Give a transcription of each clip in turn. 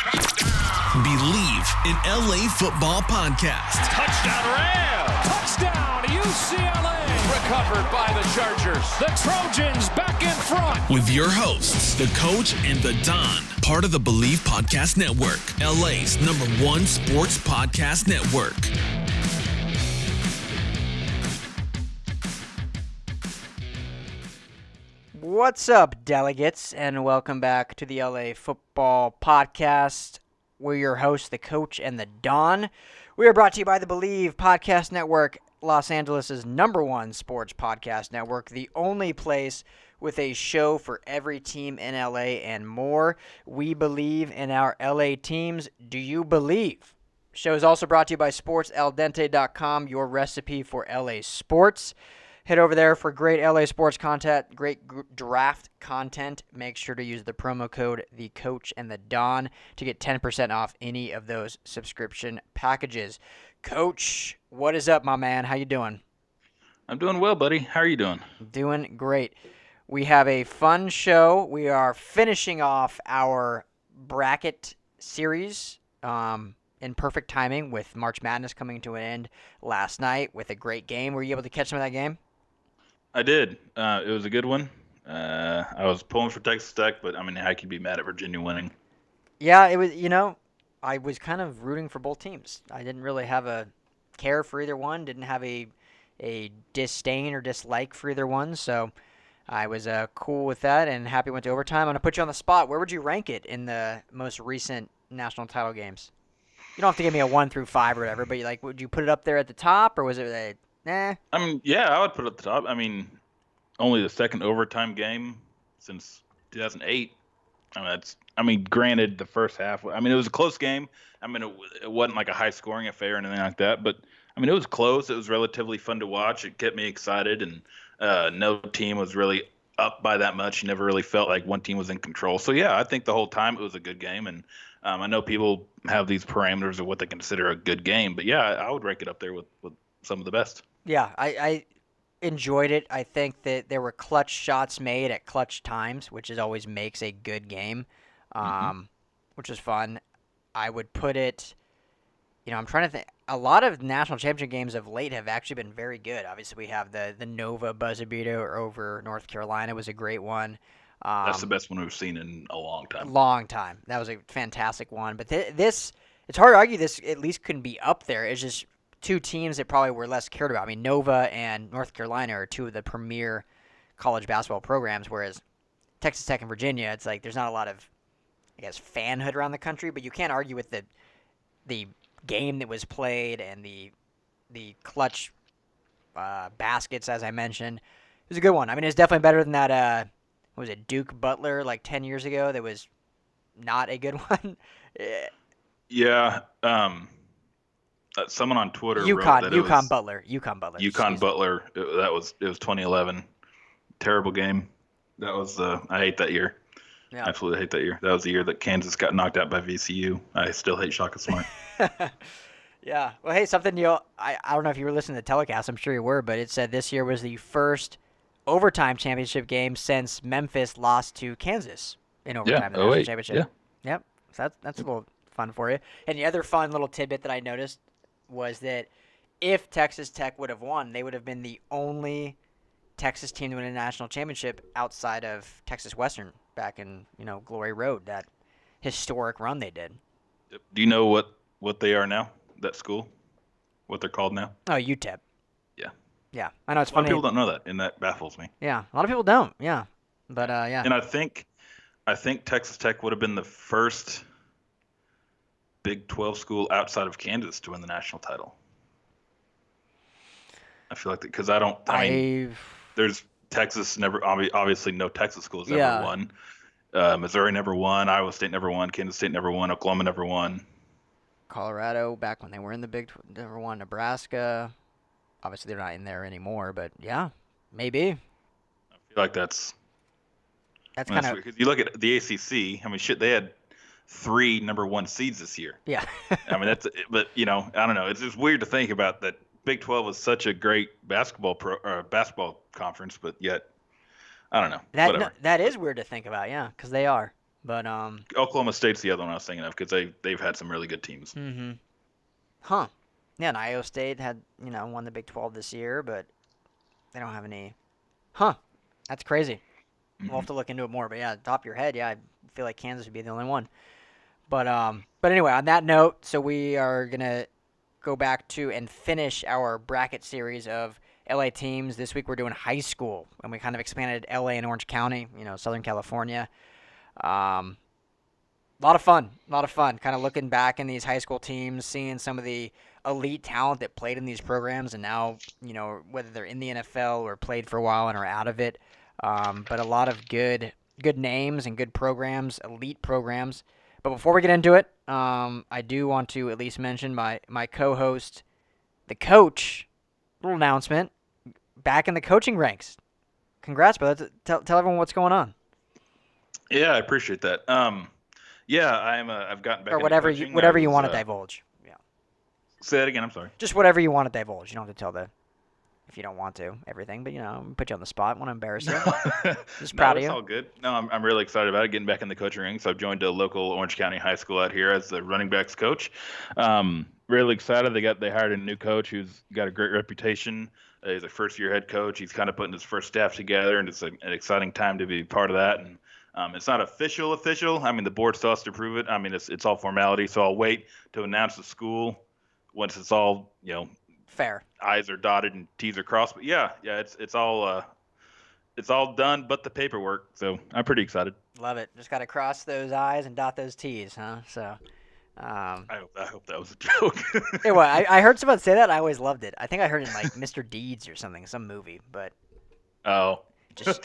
Believe in LA Football Podcast. Touchdown Rams! Touchdown UCLA! Recovered by the Chargers. The Trojans back in front. With your hosts, the Coach and the Don, part of the Believe Podcast Network, LA's #1 sports podcast network. What's up, delegates, and welcome back to the LA Football Podcast. We're your hosts, the Coach and the Don. We are brought to you by the Believe Podcast Network, Los Angeles' #1 sports podcast network, the only place with a show for every team in LA and more. We believe in our LA teams. Do you believe? Show is also brought to you by SportsAlDente.com, your recipe for LA sports. Head over there for great LA sports content, great draft content. Make sure to use the promo code The Coach and the Don to get 10% off any of those subscription packages. Coach, what is up, my man? How you doing? I'm doing well, buddy. How are you doing? Doing great. We have a fun show. We are finishing off our bracket series in perfect timing with March Madness coming to an end last night with a great game. Were you able to catch some of that game? I did. It was a good one. I was pulling for Texas Tech, but I mean, how could you be mad at Virginia winning? Yeah, it was, I was kind of rooting for both teams. I didn't really have a care for either one, didn't have a disdain or dislike for either one, so I was cool with that and happy it went to overtime. I'm going to put you on the spot. Where would you rank it in the most recent national title games? You don't have to give me a 1 through 5 or whatever, but would you put it up there at the top, or was it nah? I mean, yeah, I would put it at the top. I mean, only the second overtime game since 2008. Granted, the first half. I mean, it was a close game. I mean, it wasn't like a high-scoring affair or anything like that. But I mean, it was close. It was relatively fun to watch. It kept me excited, and no team was really up by that much. You never really felt like one team was in control. So yeah, I think the whole time it was a good game. And I know people have these parameters of what they consider a good game, but yeah, I would rank it up there with some of the best. Yeah, I enjoyed it. I think that there were clutch shots made at clutch times, which always makes a good game, which is fun. I would put it, I'm trying to think. A lot of national championship games of late have actually been very good. Obviously, we have the Nova buzzer beater over North Carolina was a great one. That's the best one we've seen in a long time. Long time. That was a fantastic one. But this, it's hard to argue this at least couldn't be up there. It's just two teams that probably were less cared about. I mean, Nova and North Carolina are two of the premier college basketball programs, whereas Texas Tech and Virginia, it's like there's not a lot of, fanhood around the country, but you can't argue with the game that was played and the clutch baskets, as I mentioned. It was a good one. I mean, it's definitely better than that, what was it, Duke Butler, 10 years ago that was not a good one. Yeah. Someone on Twitter wrote that UConn Butler. It was 2011. Terrible game. That was I hate that year. Yeah. Absolutely hate that year. That was the year that Kansas got knocked out by VCU. I still hate Shaka Smart. Yeah. Well, hey, something I don't know if you were listening to the telecast. I'm sure you were, but it said this year was the first overtime championship game since Memphis lost to Kansas in overtime. Yeah. The national championship. Yeah. Yep. So that's a little fun for you. And the other fun little tidbit that I noticed was that if Texas Tech would have won, they would have been the only Texas team to win a national championship outside of Texas Western back in, Glory Road, that historic run they did. Do you know what they are now, that school? What they're called now? Oh, UTEP. Yeah. Yeah. I know it's a lot funny. of people don't know that, and that baffles me. Yeah. A lot of people don't. Yeah. But, yeah. And I think Texas Tech would have been the first Big 12 school outside of Kansas to win the national title. I feel like that because there's Texas never obviously no Texas schools ever won. Missouri never won. Iowa State never won. Kansas State never won. Oklahoma never won. Colorado back when they were in the Big 12 never won. Nebraska, obviously they're not in there anymore, but yeah, maybe. I feel like that's kind of because you look at the ACC. I mean, shit, they had 3 number 1 seeds this year. Yeah. I mean, but I don't know. It's just weird to think about that. Big 12 was such a great basketball conference, but yet, I don't know. That is weird to think about, yeah, because they are. But Oklahoma State's the other one I was thinking of because they've had some really good teams. Yeah, and Iowa State had won the Big 12 this year, but they don't have any. That's crazy. We'll have to look into it more. But yeah, top of your head, yeah, I feel like Kansas would be the only one. But anyway, on that note, so we are gonna go back to and finish our bracket series of LA teams. This week we're doing high school, and we kind of expanded LA and Orange County, Southern California. A lot of fun, kind of looking back in these high school teams, seeing some of the elite talent that played in these programs, and now, whether they're in the NFL or played for a while and are out of it. But a lot of good names and good programs, elite programs. But before we get into it, I do want to at least mention my co-host, the coach. Little announcement, back in the coaching ranks. Congrats, brother. Tell everyone what's going on. Yeah, I appreciate that. Yeah, I've gotten back Or into whatever coaching. whatever you want to divulge. Yeah. Say that again. I'm sorry. Just whatever you want to divulge. You don't have to tell if you don't want to, everything. But put you on the spot. Want to embarrass you? Just proud of you. It's all good. No, I'm really excited about it. Getting back in the coaching ring. So I've joined a local Orange County high school out here as the running backs coach. Really excited. They hired a new coach who's got a great reputation. He's a first-year head coach. He's kind of putting his first staff together, and it's an exciting time to be part of that. And it's not official. I mean, the board still has to approve it. I mean, it's all formality. So I'll wait to announce the school once it's all fair. I's are dotted and T's are crossed. But yeah, it's all done, but the paperwork. So I'm pretty excited. Love it. Just got to cross those I's and dot those T's, huh? So. I hope that was a joke. Anyway, I heard someone say that. I always loved it. I think I heard it in like Mr. Deeds or something, some movie. But it just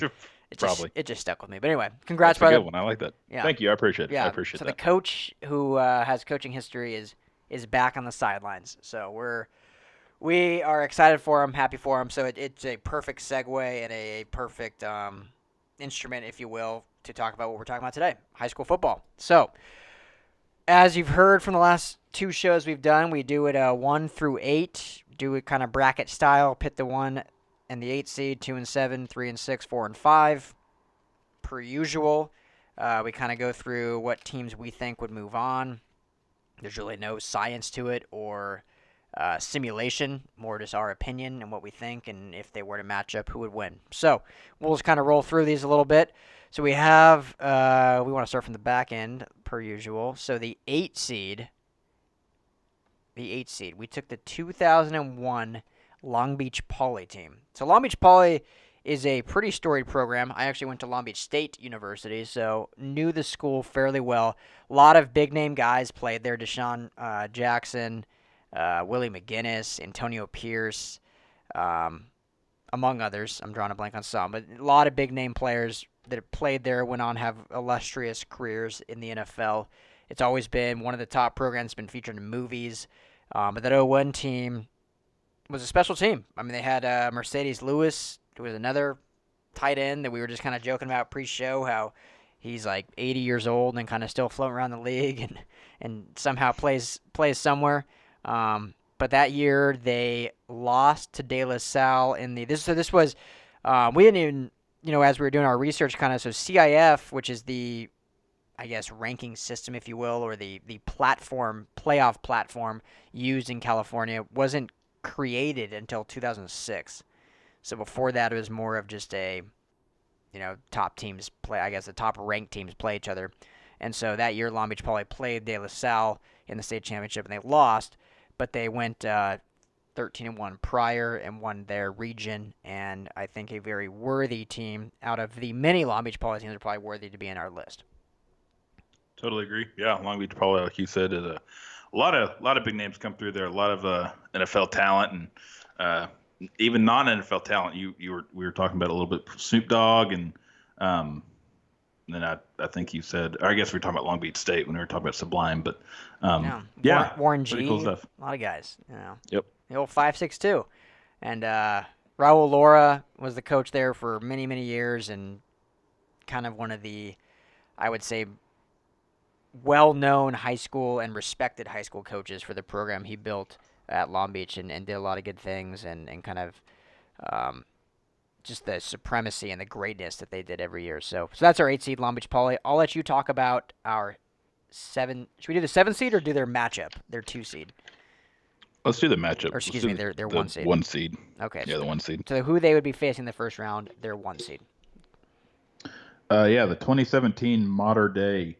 stuck with me. But anyway, congrats, brother. That's a good one. I like that. Yeah. Thank you. I appreciate it. Yeah. I appreciate that. So the coach who has coaching history is back on the sidelines. So we are excited for him, happy for him. So it's a perfect segue and a perfect instrument, if you will, to talk about what we're talking about today, high school football. So as you've heard from the last two shows we've done, we do it 1 through 8, do it kind of bracket style, pit the 1 and the 8 seed, 2 and 7, 3 and 6, 4 and 5. Per usual, we kind of go through what teams we think would move on. There's really no science to it or simulation, more just our opinion and what we think, and if they were to match up, who would win. So we'll just kind of roll through these a little bit. So we have, we want to start from the back end, per usual. So the 8 seed, we took the 2001 Long Beach Poly team. So Long Beach Poly is a pretty storied program. I actually went to Long Beach State University, so knew the school fairly well. A lot of big-name guys played there. Deshaun Jackson, Willie McGinnis, Antonio Pierce, among others. I'm drawing a blank on some, but a lot of big-name players that have played there went on to have illustrious careers in the NFL. It's always been one of the top programs, been featured in movies. But that 01 team was a special team. I mean, they had Mercedes Lewis, who was another tight end that we were just kind of joking about pre-show, how he's like 80 years old and kind of still floating around the league and somehow plays somewhere. But that year they lost to De La Salle in the this was we didn't even as we were doing our research kind of, so CIF, which is the I guess ranking system, if you will, or the playoff platform used in California, wasn't created until 2006. So before that, it was more of just a, top teams play. I guess the top ranked teams play each other. And so that year, Long Beach Poly played De La Salle in the state championship, and they lost, but they went 13-1 prior and won their region. And I think a very worthy team out of the many Long Beach Poly teams are probably worthy to be in our list. Totally agree. Yeah, Long Beach Poly, like you said, is a lot of big names come through there. A lot of NFL talent and even non-NFL talent. We were talking about a little bit Snoop Dogg and then I think you said, or I guess we were talking about Long Beach State when we were talking about Sublime, but Warren G, cool stuff. A lot of guys. Yep. The old 5.62, and Raul Laura was the coach there for many, many years, and kind of one of the, I would say, well-known high school and respected high school coaches for the program he built at Long Beach, and did a lot of good things and kind of just the supremacy and the greatness that they did every year. So that's our 8 seed, Long Beach Poly. I'll let you talk about our 7. Should we do the 7 seed or do their matchup, their 2 seed? Let's do the matchup. Or excuse me, their 1 seed. 1 seed. Okay. Yeah, the 1 seed. So who they would be facing the first round, their 1 seed. The 2017 modern day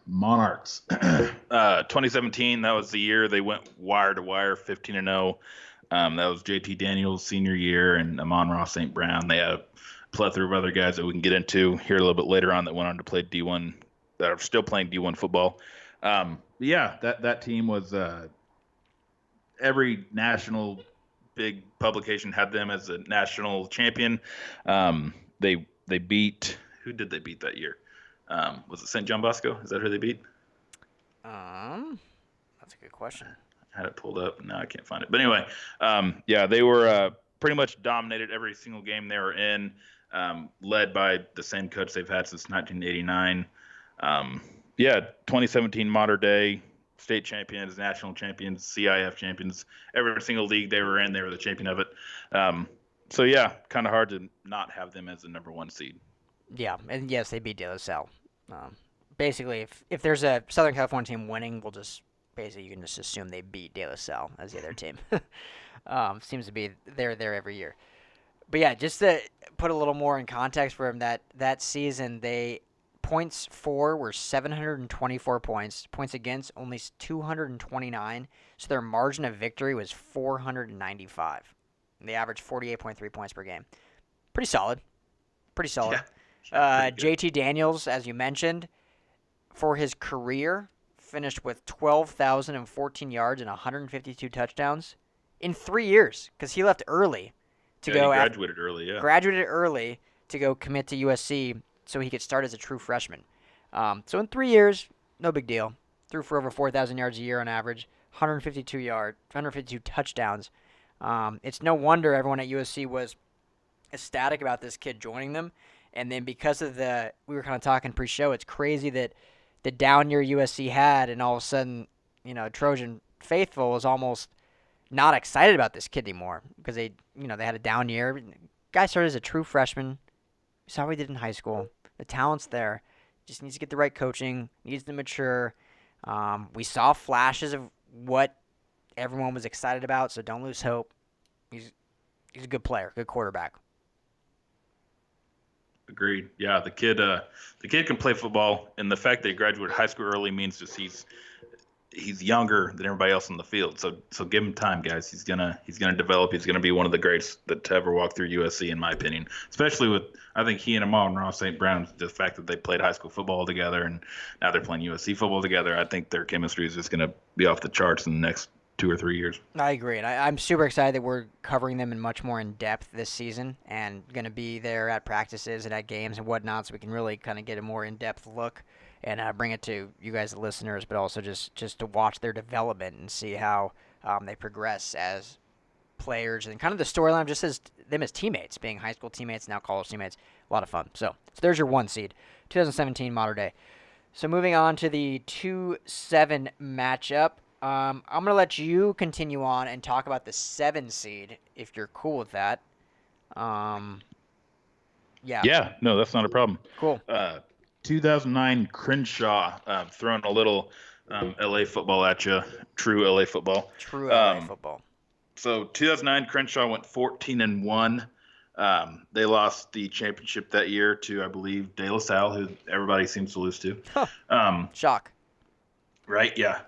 Monarchs. 2017, that was the year they went wire to wire, 15-0. That was JT Daniels' senior year and Amon-Ra St. Brown. They had a plethora of other guys that we can get into here a little bit later on that went on to play D1, that are still playing D1 football. That team was every national big publication had them as a national champion. They beat, who did they beat that year? Was it St. John Bosco? Is that who they beat? That's a good question. I had it pulled up. No, I can't find it. But anyway, they were pretty much dominated every single game they were in, led by the same coach they've had since 1989. 2017 modern day state champions, national champions, CIF champions. Every single league they were in, they were the champion of it. Kind of hard to not have them as the number 1 seed. Yeah, and yes, they beat De La Salle. Basically, if there's a Southern California team winning, you can just assume they beat De La Salle as the other team. Seems to be they're there every year. But yeah, just to put a little more in context for them, that season, points for were 724 points. Points against only 229. So their margin of victory was 495. And they averaged 48.3 points per game. Pretty solid. Yeah, JT Daniels, as you mentioned, for his career, finished with 12,014 yards and 152 touchdowns in 3 years because he left early he graduated early. Yeah, graduated early to go commit to USC so he could start as a true freshman. So in 3 years, no big deal. Threw for over 4,000 yards a year on average, 152 touchdowns. It's no wonder everyone at USC was ecstatic about this kid joining them. And then because of we were kind of talking pre-show, it's crazy that the down year USC had, and all of a sudden, Trojan faithful was almost not excited about this kid anymore because they had a down year. Guy started as a true freshman. We saw what he did in high school. The talent's there. Just needs to get the right coaching. Needs to mature. We saw flashes of what everyone was excited about, so don't lose hope. He's a good player, good quarterback. Agreed. Yeah, the kid can play football, and the fact that he graduated high school early means just he's younger than everybody else on the field. So give him time, guys. He's gonna develop. He's gonna be one of the greats that to ever walk through USC, in my opinion. Especially with, I think he and Amon-Ra St. Brown, the fact that they played high school football together and now they're playing USC football together. I think their chemistry is just gonna be off the charts in the next 2 or 3 years. I agree, and I'm super excited that we're covering them in much more in depth this season, and going to be there at practices and at games and whatnot, so we can really kind of get a more in-depth look and bring it to you guys, the listeners, but also just to watch their development and see how they progress as players and kind of the storyline just as them as teammates, being high school teammates, now college teammates. A lot of fun. So there's your 1 seed, 2017 modern day. So moving on to the 2-7 matchup. I'm going to let you continue on and talk about the 7 seed, if you're cool with that. Yeah. Yeah, no, that's not a problem. Cool. 2009 Crenshaw, throwing a little LA football at you. True LA football. True LA football. So 2009 Crenshaw went 14-1. They lost the championship that year to, I believe, De La Salle, who everybody seems to lose to. Shock. Right? Yeah.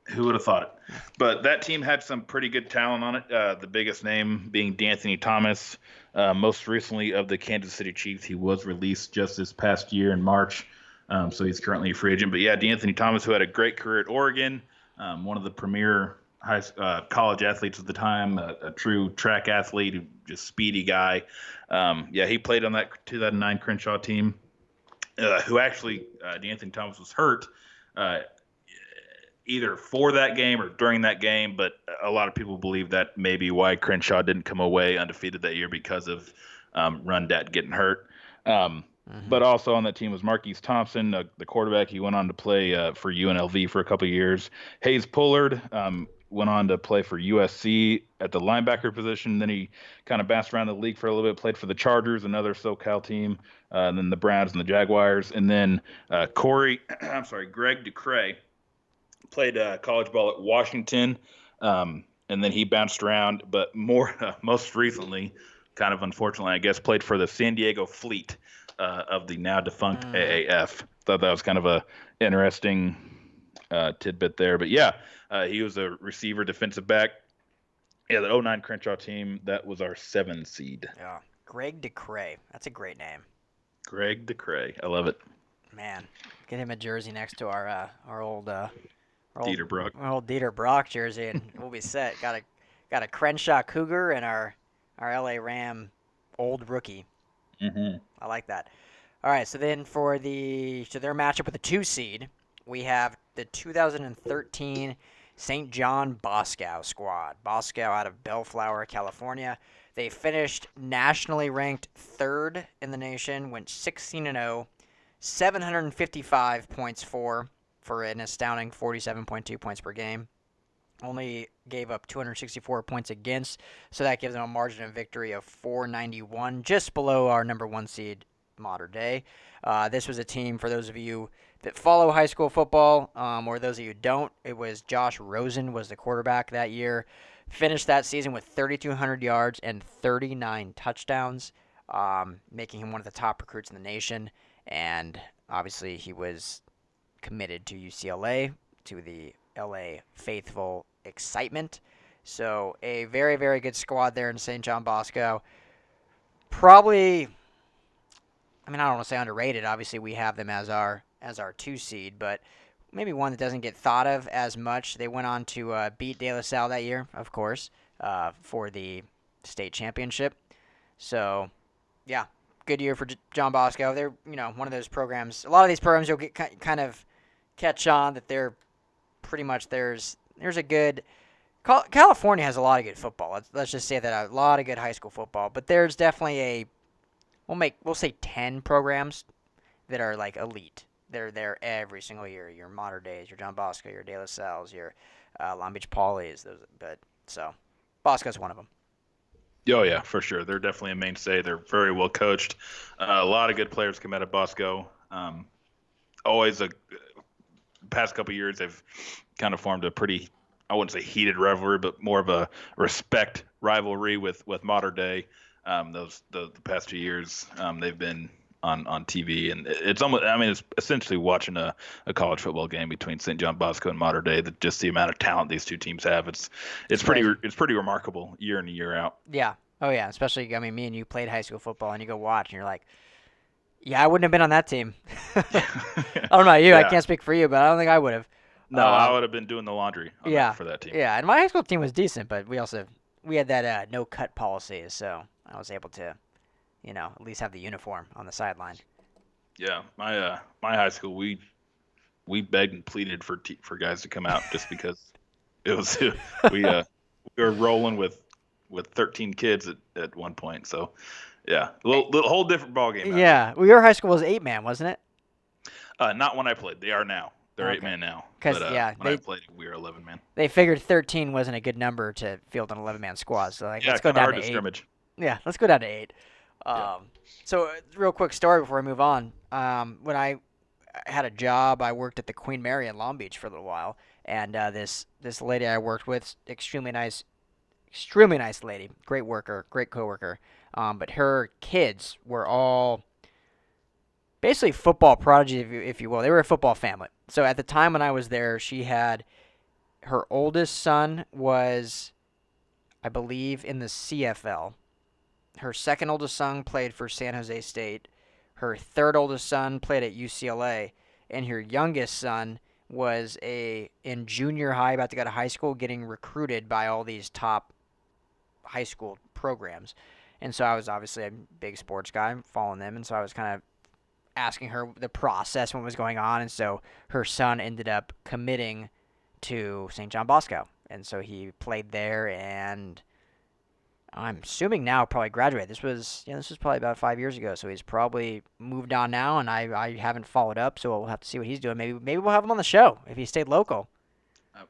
Who would have thought it? But that team had some pretty good talent on it. The biggest name being D'Anthony Thomas, most recently of the Kansas City Chiefs. He was released just this past year in March, so he's currently a free agent. But yeah, D'Anthony Thomas, who had a great career at Oregon, one of the premier college athletes at the time, a true track athlete, just speedy guy. He played on that 2009 Crenshaw team, who actually, D'Anthony Thomas was hurt either for that game or during that game, but a lot of people believe that maybe why Crenshaw didn't come away undefeated that year because of Rundat getting hurt. But also on that team was Marquise Thompson, the quarterback. He went on to play for UNLV for a couple of years. Hayes Pullard went on to play for USC at the linebacker position. Then he kind of bounced around the league for a little bit, played for the Chargers, another SoCal team, and then the Browns and the Jaguars. And then Greg DeCray played college ball at Washington, and then he bounced around, but most recently, kind of unfortunately, I guess, played for the San Diego Fleet of the now defunct AAF. Thought that was kind of a interesting tidbit there. But yeah, he was a receiver, defensive back. Yeah, the 09 Crenshaw team, that was our 7 seed. Yeah, Greg DeCray. That's a great name. Greg DeCray. I love it. Man, get him a jersey next to our old Dieter Brock. Our old Dieter Brock jersey, and we'll be set. Got a Crenshaw Cougar and our LA Ram old rookie. Mm-hmm. I like that. All right, so then for their matchup with the 2 seed, we have the 2013 St. John Boscoe squad. Boscoe out of Bellflower, California. They finished nationally ranked 3rd in the nation, went 16-0, 755 points for an astounding 47.2 points per game. Only gave up 264 points against, so that gives them a margin of victory of 491, just below our number 1 seed, Mater Dei. This was a team, for those of you that follow high school football, or those of you who don't, it was Josh Rosen was the quarterback that year. Finished that season with 3,200 yards and 39 touchdowns, making him one of the top recruits in the nation. And obviously he was committed to UCLA, to the LA faithful excitement. So a very, very good squad there in St. John Bosco. Probably, I don't want to say underrated. Obviously we have them as our 2 seed, but maybe one that doesn't get thought of as much. They went on to beat De La Salle that year, of course, for the state championship. So, yeah, good year for John Bosco. They're, one of those programs. A lot of these programs you'll get kind of catch on that they're pretty much there's a good. California has a lot of good football. Let's just say that a lot of good high school football. But there's definitely we'll say 10 programs that are like elite. They're there every single year. Your Mater Deis, your John Bosco, your De La Salles, your Long Beach Polys. So Bosco's one of them. Oh yeah, for sure. They're definitely a mainstay. They're very well coached. A lot of good players come out of Bosco. Always past couple of years, they've kind of formed a pretty, I wouldn't say heated rivalry, but more of a respect rivalry with Mater Dei. The past 2 years, they've been on TV, and it's almost, it's essentially watching a college football game between St. John Bosco and Mater Dei. Just the amount of talent these two teams have, it's pretty remarkable year in and year out. Yeah. Oh yeah. Especially, me and you played high school football, and you go watch, and you're like, yeah, I wouldn't have been on that team. I don't know about you. Yeah. I can't speak for you, but I don't think I would have. No, I would have been doing the laundry for that team. Yeah, and my high school team was decent, but we had that no cut policy, so I was able to, at least have the uniform on the sideline. Yeah, my high school, we begged and pleaded for guys to come out just because it was we were rolling with 13 kids at one point. So yeah, little whole different ball game. Yeah, well, your high school was 8-man, wasn't it? Not when I played. They are now. They're 8-man now. Because when I played, we were 11-man. They figured 13 wasn't a good number to field an 11-man squad, so let's go down to 8. Scrimmage. Yeah, let's go down to 8. So, real quick story before I move on. When I had a job, I worked at the Queen Mary in Long Beach for a little while, and this lady I worked with, extremely nice lady, great worker, great coworker. But her kids were all basically football prodigy, if you will. They were a football family. So at the time when I was there, she had her oldest son was, I believe, in the CFL. Her second oldest son played for San Jose State. Her third oldest son played at UCLA. And her youngest son was in junior high, about to go to high school, getting recruited by all these top high school programs. And so I was obviously a big sports guy, following them. And so I was kind of asking her the process, what was going on. And so her son ended up committing to St. John Bosco. And so he played there, and I'm assuming now probably graduated. This was probably about 5 years ago. So he's probably moved on now, and I haven't followed up. So we'll have to see what he's doing. Maybe we'll have him on the show if he stayed local.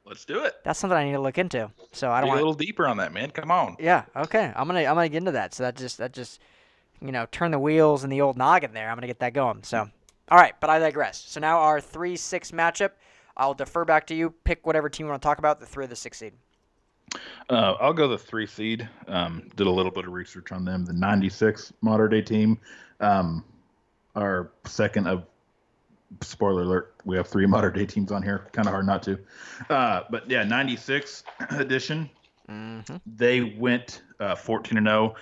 Let's do it. That's something I need to look into. So I don't Dig a want. little deeper on that, man. Come on. Yeah. Okay. I'm gonna get into that. So that just turn the wheels in the old noggin there. I'm gonna get that going. So, all right. But I digress. So now our 3-6 matchup. I'll defer back to you. Pick whatever team you want to talk about. The 3 or the 6 seed. I'll go the 3 seed. Did a little bit of research on them. The 96 modern day team. Our second of, spoiler alert, we have 3 modern day teams on here. Kind of hard not to. But yeah, 96 edition. Mm-hmm. They went 14-0,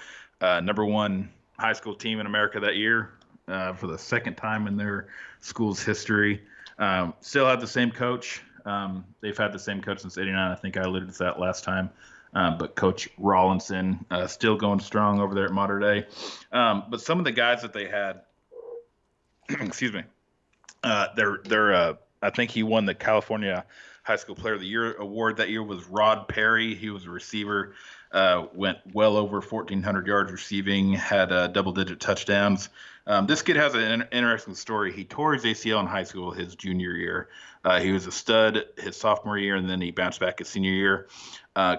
number 1 high school team in America that year for the second time in their school's history. Still have the same coach. They've had the same coach since '89. I think I alluded to that last time. But Coach Rawlinson still going strong over there at Modern Day. But some of the guys that they had, excuse me, I think he won the California High School Player of the Year award that year was Rod Perry. He was a receiver, went well over 1,400 yards receiving, had double-digit touchdowns. This kid has an interesting story. He tore his ACL in high school his junior year. He was a stud his sophomore year, and then he bounced back his senior year.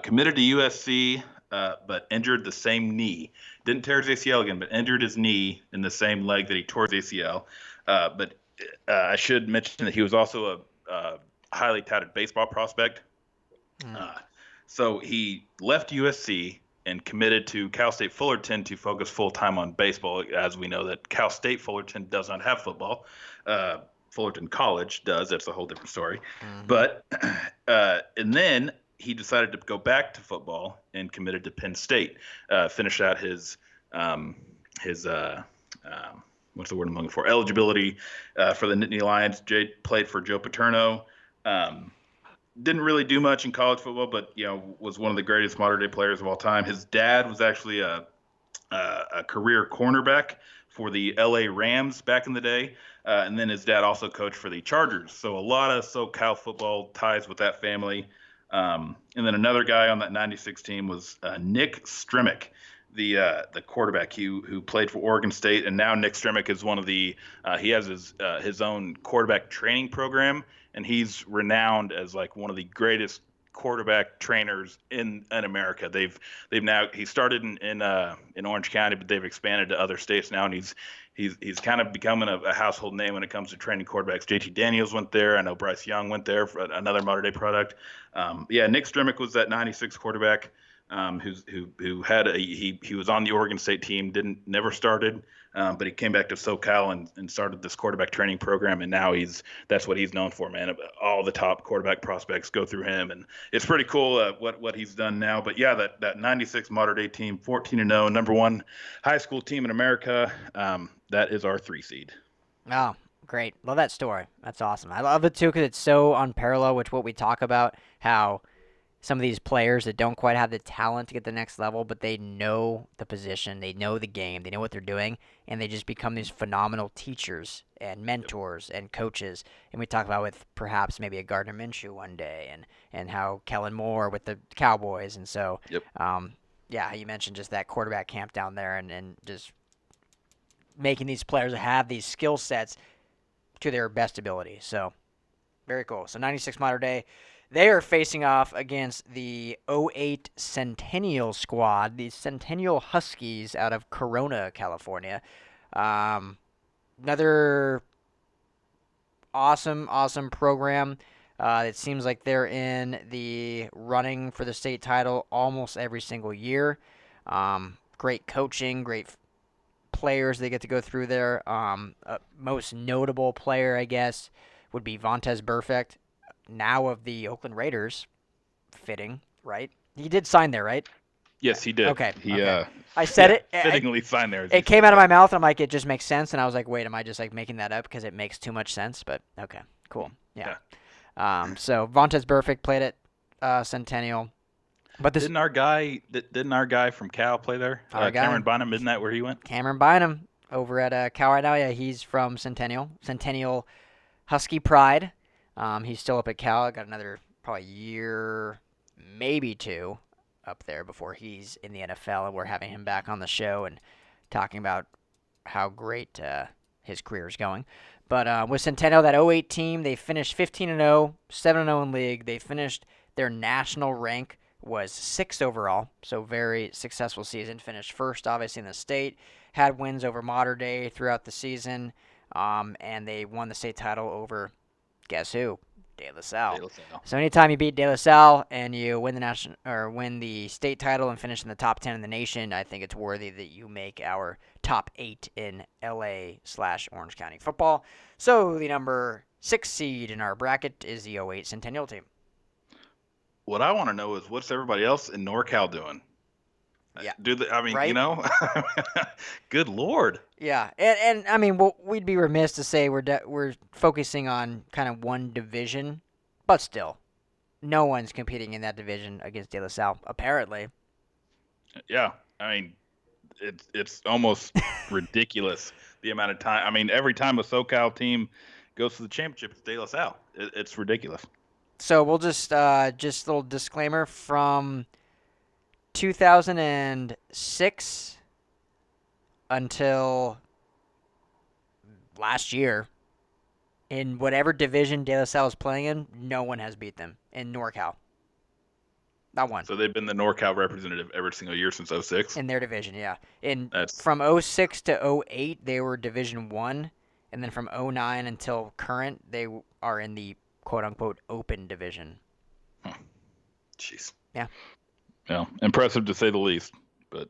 Committed to USC, but injured the same knee. Didn't tear his ACL again, but injured his knee in the same leg that he tore his ACL. But I should mention that he was also a highly touted baseball prospect. So he left USC and committed to Cal State Fullerton to focus full-time on baseball. As we know that Cal State Fullerton does not have football. Fullerton College does. That's a whole different story. Mm-hmm. But and then he decided to go back to football and committed to Penn State. Finished out his what's the word I'm looking for? Eligibility for the Nittany Lions. Jay played for Joe Paterno. Didn't really do much in college football, but was one of the greatest modern day players of all time. His dad was actually a career cornerback for the LA Rams back in the day, and then his dad also coached for the Chargers. So a lot of SoCal football ties with that family. And then another guy on that 96 team was Nick Stremick, the quarterback who played for Oregon State, and now Nick Stremick is one of the he has his own quarterback training program, and he's renowned as like one of the greatest quarterback trainers in America. He started in Orange County, but they've expanded to other states now, and he's kind of becoming a household name when it comes to training quarterbacks. JT Daniels went there. I know Bryce Young went there for another modern day product. Nick Stremick was that 96 quarterback. Who had he was on the Oregon State team, never started, but he came back to SoCal and started this quarterback training program, and now that's what he's known for, man. All the top quarterback prospects go through him, and it's pretty cool what he's done now. But yeah, that 96 modern day team, 14-0, number 1 high school team in America. That is our 3 seed. Oh, great! Love that story. That's awesome. I love it too because it's so unparalleled with what we talk about, how some of these players that don't quite have the talent to get the next level, but they know the position, they know the game, they know what they're doing, and they just become these phenomenal teachers and mentors and coaches. And we talk about with perhaps maybe a Gardner Minshew one day, and how Kellen Moore with the Cowboys. And so, you mentioned just that quarterback camp down there and just making these players have these skill sets to their best ability. So, very cool. So, 96 modern day. They are facing off against the 08 Centennial squad, the Centennial Huskies out of Corona, California. Another awesome program. It seems like they're in the running for the state title almost every single year. Great coaching, great players they get to go through there. Most notable player, I guess, would be Vontaze Burfict. Now of the Oakland Raiders, fitting, right? He did sign there, right? Yes, he did. Okay. Okay. I said it. Fittingly signed there. It came out of my mouth, and I'm like, it just makes sense. And I was like, wait, am I just like making that up because it makes too much sense? But okay, cool. Yeah. So Vontaze Burfict played at Centennial, but didn't our guy from Cal play there? Cameron Bynum, isn't that where he went? Cameron Bynum over at Cal right now. Yeah, he's from Centennial Husky Pride. He's still up at Cal. Got another probably year, maybe 2 up there before he's in the NFL, and we're having him back on the show and talking about how great his career is going. But with Centennial, that '08 team, they finished 15-0, 7-0 in league. They finished their national rank was 6th overall, so very successful season. Finished first, obviously, in the state. Had wins over Mater Dei throughout the season, and they won the state title over, guess who? De La Salle. De La Salle. So anytime you beat De La Salle and you win win the state title and finish in the top 10 in the nation, I think it's worthy that you make our top 8 in LA/Orange County football. So the number 6 seed in our bracket is the '08 Centennial team. What I want to know is what's everybody else in NorCal doing? Yeah. Right? Good Lord. Yeah, and I mean, we'd be remiss to say we're focusing on kind of one division, but still, no one's competing in that division against De La Salle, apparently. Yeah, I mean, it's almost ridiculous the amount of time. I mean, every time a SoCal team goes to the championship, it's De La Salle. It's ridiculous. So we'll just a little disclaimer from 2006 until last year, in whatever division De La Salle is playing in, no one has beat them in NorCal. Not one. So they've been the NorCal representative every single year since 06? In their division, yeah. That's... From '06 to '08, they were Division 1, and then from '09 until current, they are in the quote-unquote open division. Jeez. Yeah. Yeah, impressive to say the least, but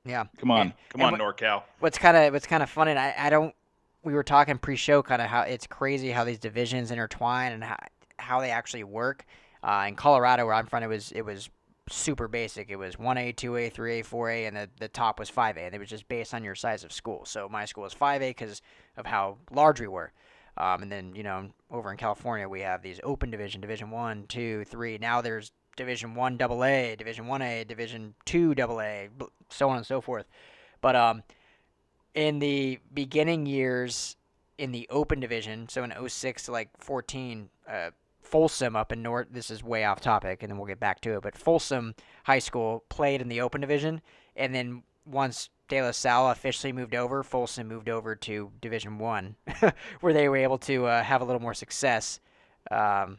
yeah. Come on, NorCal. What's kind of funny, and I don't. We were talking pre-show, kind of how it's crazy how these divisions intertwine and how they actually work. In Colorado, where I'm from, it was super basic. It was 1A, 2A, 3A, 4A, and the top was 5A, and it was just based on your size of school. So my school was 5A because of how large we were. And then, over in California, we have these open Division 1, 2, 3. Now there's Division 1 AA, Division 1A, Division 2 AA, so on and so forth. But in the beginning years in the open division, so in '06 to 14, Folsom up in North, this is way off topic, and then we'll get back to it, but Folsom High School played in the open division, and then once De La Salle officially moved over, Folsom moved over to Division 1, where they were able to have a little more success, and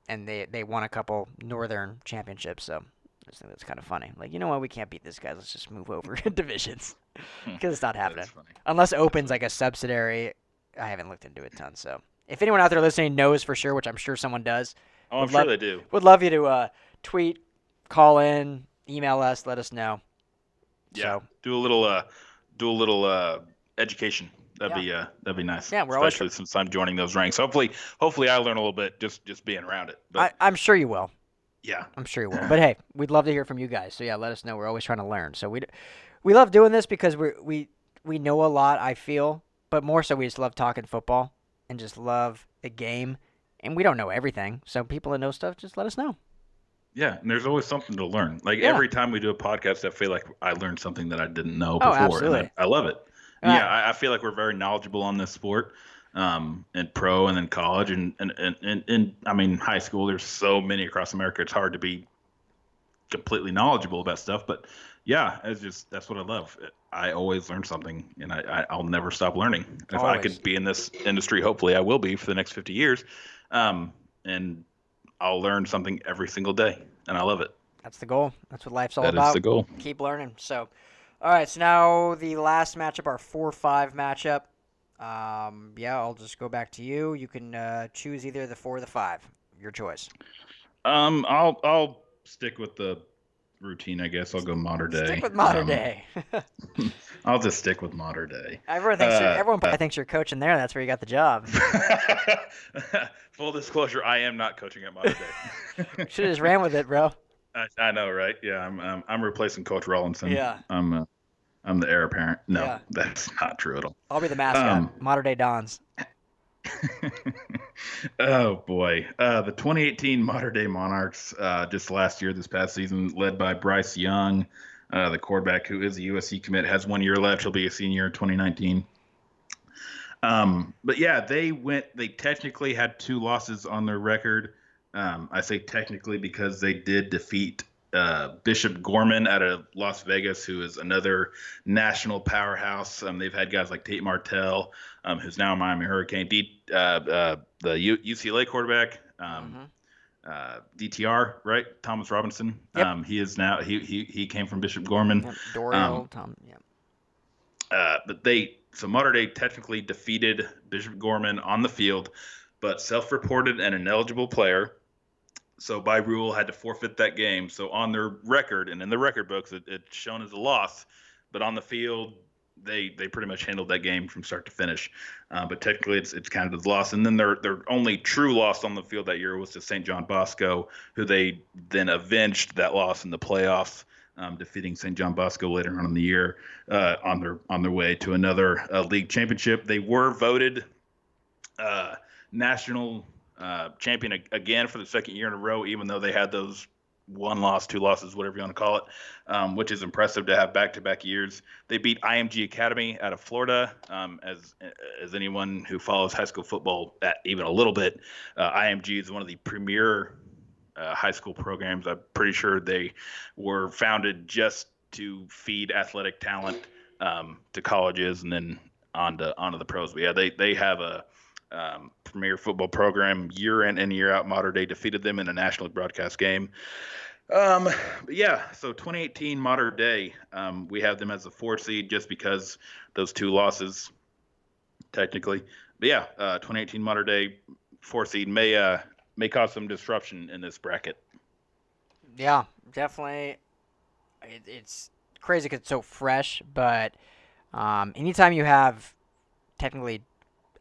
they won a couple Northern championships, so I just think that's kind of funny. Like, you know what, we can't beat this guy, let's just move over divisions, because it's not happening. Unless Open's like a subsidiary, I haven't looked into it a ton, so... If anyone out there listening knows for sure, which I'm sure someone does. Oh, I'm sure they do. Would love you to tweet, call in, email us, let us know. Yeah, so, do a little education. That'd be nice. Yeah, especially since I'm joining those ranks. Hopefully I learn a little bit just being around it. But I'm sure you will. Yeah, I'm sure you will. But hey, we'd love to hear from you guys. So yeah, let us know. We're always trying to learn. So we love doing this because we know a lot. I feel, but more so we just love talking football. And just love the game. And we don't know everything. So people that know stuff, just let us know. Yeah, and there's always something to learn. Like every time we do a podcast, I feel like I learned something that I didn't know before. Absolutely. And I love it. Yeah, I feel like we're very knowledgeable on this sport. In pro and then college and I mean high school. There's so many across America. It's hard to be completely knowledgeable about stuff. But yeah, that's what I love. I always learn something, and I'll never stop learning. If I could be in this industry, hopefully I will be for the next 50 years, and I'll learn something every single day, and I love it. That's the goal. That's what life's all about. That is the goal. Keep learning. So, all right, so now the last matchup, our 4-5 matchup. I'll just go back to you. You can choose either the 4 or the 5. Your choice. I'll stick with the routine, I guess. I'll go Mater Dei. Stick with Mater Dei. I'll just stick with Mater Dei. Everyone probably thinks you're coaching there. That's where you got the job. Full disclosure, I am not coaching at Mater Dei. Should have just ran with it, bro. I know, right? Yeah, I'm replacing Coach Rollinson. Yeah. I'm the heir apparent. No, yeah. That's not true at all. I'll be the mascot. Mater Dei Dons. Oh boy, the 2018 Mater Dei Monarchs, just last year, this past season, led by Bryce Young, the quarterback who is a USC commit, has 1 year left. He'll be a senior in 2019. But yeah, they technically had 2 losses on their record. I say technically because they did defeat Bishop Gorman out of Las Vegas, who is another national powerhouse. They've had guys like Tate Martell, who's now a Miami Hurricane, UCLA quarterback, DTR, right? Thomas Robinson. Yep. He is now he came from Bishop Gorman. Yep. Dorial, Tom. Yep. So Mater Dei technically defeated Bishop Gorman on the field, but self-reported an ineligible player. So by rule, had to forfeit that game. So on their record and in the record books, it's shown as a loss. But on the field, they pretty much handled that game from start to finish. But technically, it's counted as a loss. And then their only true loss on the field that year was to St. John Bosco, who they then avenged that loss in the playoffs, defeating St. John Bosco later on in the year on their way to another league championship. They were voted national champion again for the second year in a row, even though they had those one loss, two losses, whatever you want to call it, which is impressive to have back-to-back years. They beat IMG Academy out of Florida. As anyone who follows high school football even a little bit, IMG is one of the premier high school programs. I'm pretty sure they were founded just to feed athletic talent to colleges and then onto the pros. But yeah, they have a premier football program year in and year out. Mater Dei defeated them in a nationally broadcast game. But yeah, so 2018 Mater Dei, we have them as a 4 seed just because those two losses technically. But yeah, 2018 Mater Dei 4 seed may cause some disruption in this bracket. Yeah, definitely. It's crazy because it's so fresh, but anytime you have technically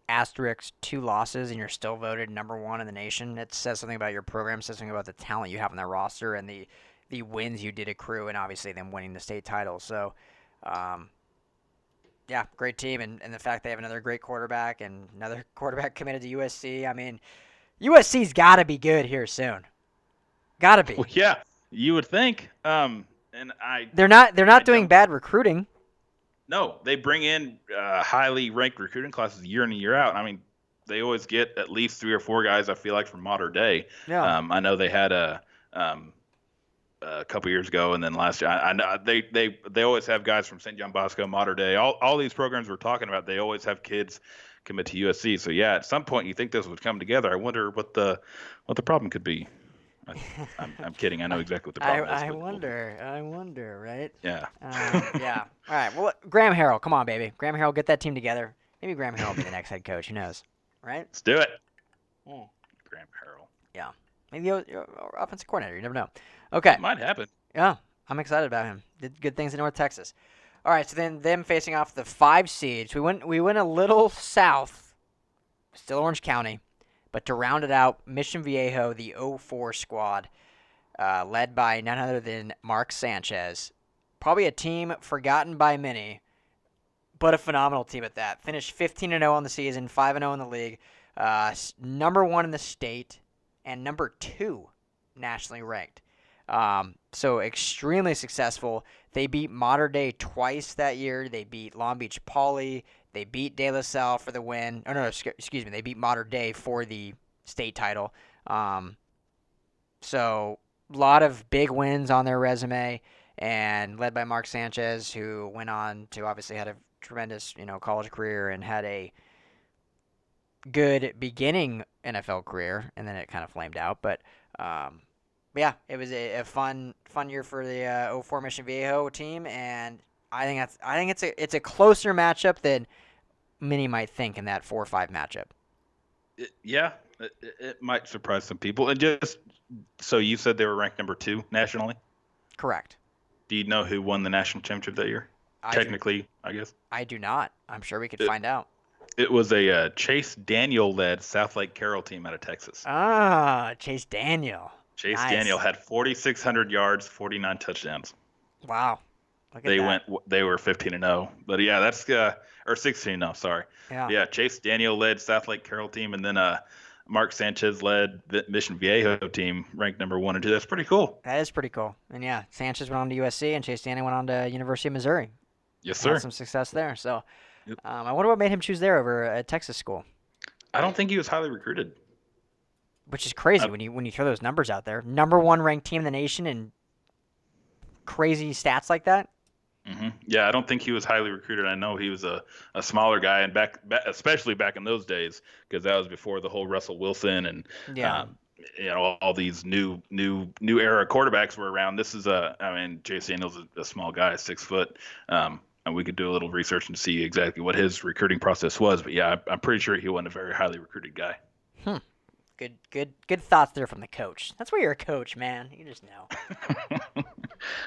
asterisk 2 losses and you're still voted number 1 in the nation, it says something about your program, says something about the talent you have on that roster and the wins you did accrue, and obviously them winning the state title. So, yeah, great team, and the fact they have another great quarterback and another quarterback committed to USC. I mean, USC's got to be good here soon. Got to be. Well, yeah, you would think. They're not doing bad recruiting. No, they bring in highly ranked recruiting classes year in and year out. I mean, they always get at least 3 or 4 guys, I feel like, from Mater Dei. Yeah. I know they had a couple years ago, and then last year. I know they always have guys from St. John Bosco, Mater Dei. All these programs we're talking about, they always have kids commit to USC. So yeah, at some point you think this would come together. I wonder what the problem could be. I'm kidding. I know exactly what the problem is. I wonder, right? Yeah. Yeah. All right. Well, Graham Harrell, come on, baby. Graham Harrell, get that team together. Maybe Graham Harrell will be the next head coach. Who knows? Right? Let's do it. Mm. Graham Harrell. Yeah. Maybe your offensive coordinator. You never know. Okay. It might happen. Yeah. I'm excited about him. Did good things in North Texas. All right. So then them facing off the 5 seeds. We went a little south, still Orange County. But to round it out, Mission Viejo, the 04 squad, led by none other than Mark Sanchez. Probably a team forgotten by many, but a phenomenal team at that. Finished 15-0 on the season, 5-0 in the league, number 1 in the state, and number 2 nationally ranked. So extremely successful. They beat Mater Dei twice that year. They beat Long Beach Poly. They beat De La Salle for the win. Oh, no, excuse me. They beat Mater Dei for the state title. So a lot of big wins on their resume, and led by Mark Sanchez, who went on to obviously had a tremendous, college career and had a good beginning NFL career, and then it kind of flamed out. But yeah, it was a fun year for the 04 Mission Viejo team, and I think it's a closer matchup than many might think in that 4-5 matchup. It might surprise some people. And just so you said they were ranked number 2 nationally? Correct. Do you know who won the national championship that year? Technically, I guess. I do not. I'm sure we could find out. It was a Chase Daniel-led South Lake Carroll team out of Texas. Ah, Chase Daniel. Chase Daniel had 4,600 yards, 49 touchdowns. Wow. They were 15-0, but yeah, that's or 16-0. Sorry. Yeah. Chase Daniel led South Lake Carroll team, and then Mark Sanchez led the Mission Viejo team, ranked number 1 and 2. That's pretty cool. That is pretty cool. And yeah, Sanchez went on to USC, and Chase Daniel went on to University of Missouri. Yes, sir. Had some success there. So, yep. I wonder what made him choose there over a Texas school. I don't think he was highly recruited. Which is crazy when you throw those numbers out there. Number 1 ranked team in the nation and crazy stats like that? Yeah, I don't think he was highly recruited. I know he was a smaller guy, and especially back in those days, because that was before the whole Russell Wilson and Yeah. all these new era quarterbacks were around. Chase Daniels is a small guy, 6 foot, and we could do a little research and see exactly what his recruiting process was. But yeah, I'm pretty sure he wasn't a very highly recruited guy. Good thoughts there from the coach. That's why you're a coach, man. You just know.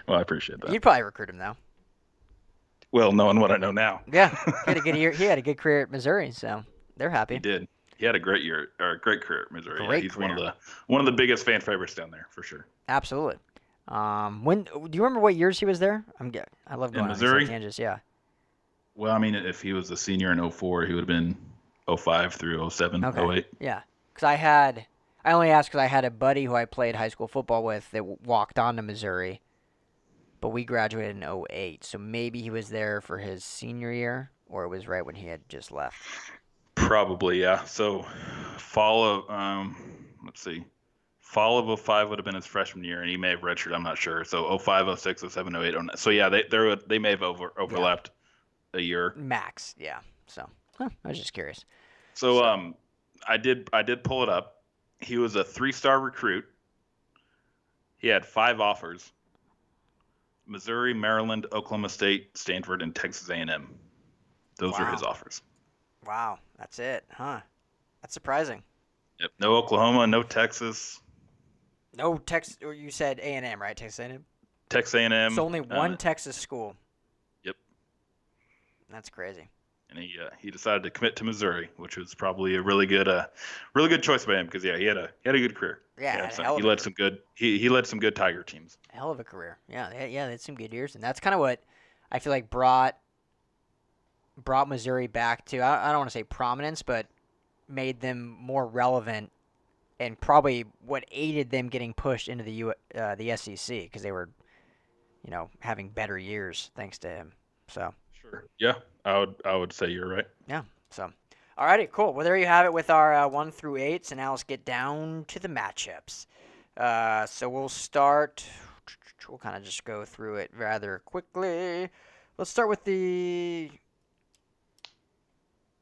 Well, I appreciate that. You'd probably recruit him though. Well, knowing what I know now. Yeah, he had a good year. He had a good career at Missouri, so they're happy. He did. He had a great year, or a great career at Missouri. Great He's career. one of the biggest fan favorites down there for sure. Absolutely. When do you remember what years he was there? I love going on these Missouri? tangents. Yeah. Well, I mean, if he was a senior in 04, he would have been 05 through 07, Okay. 08. Yeah, because I only asked because I had a buddy who I played high school football with that walked on to Missouri, but we graduated in 08, so maybe he was there for his senior year, or it was right when he had just left. Probably, yeah. So fall of fall of 05 would have been his freshman year, and he may have redshirted. I'm not sure. So 05, 06, 07, 08, 09. So yeah, they may have overlapped a year. Max, yeah. So I was just curious. So I did pull it up. He was a 3-star recruit. He had 5 offers: Missouri, Maryland, Oklahoma State, Stanford, and Texas A&M. Those were his offers. Wow, that's it, huh? That's surprising. Yep. No Oklahoma, no Texas. No Texas, or you said A&M, right? Texas A&M. Texas A&M. So only one Texas school. Yep. That's crazy. And he decided to commit to Missouri, which was probably a really good choice by him because he had a good career. Yeah, he led some good Tiger teams. Hell of a career. Yeah, they had some good years, and that's kind of what I feel like brought Missouri back to. I don't want to say prominence, but made them more relevant, and probably what aided them getting pushed into the SEC because they were, having better years thanks to him. So. Sure. Yeah, I would say you're right. Yeah. So, alrighty, cool. Well, there you have it with our 1 through 8. So now let's get down to the matchups. So we'll start. We'll kind of just go through it rather quickly. Let's start with the.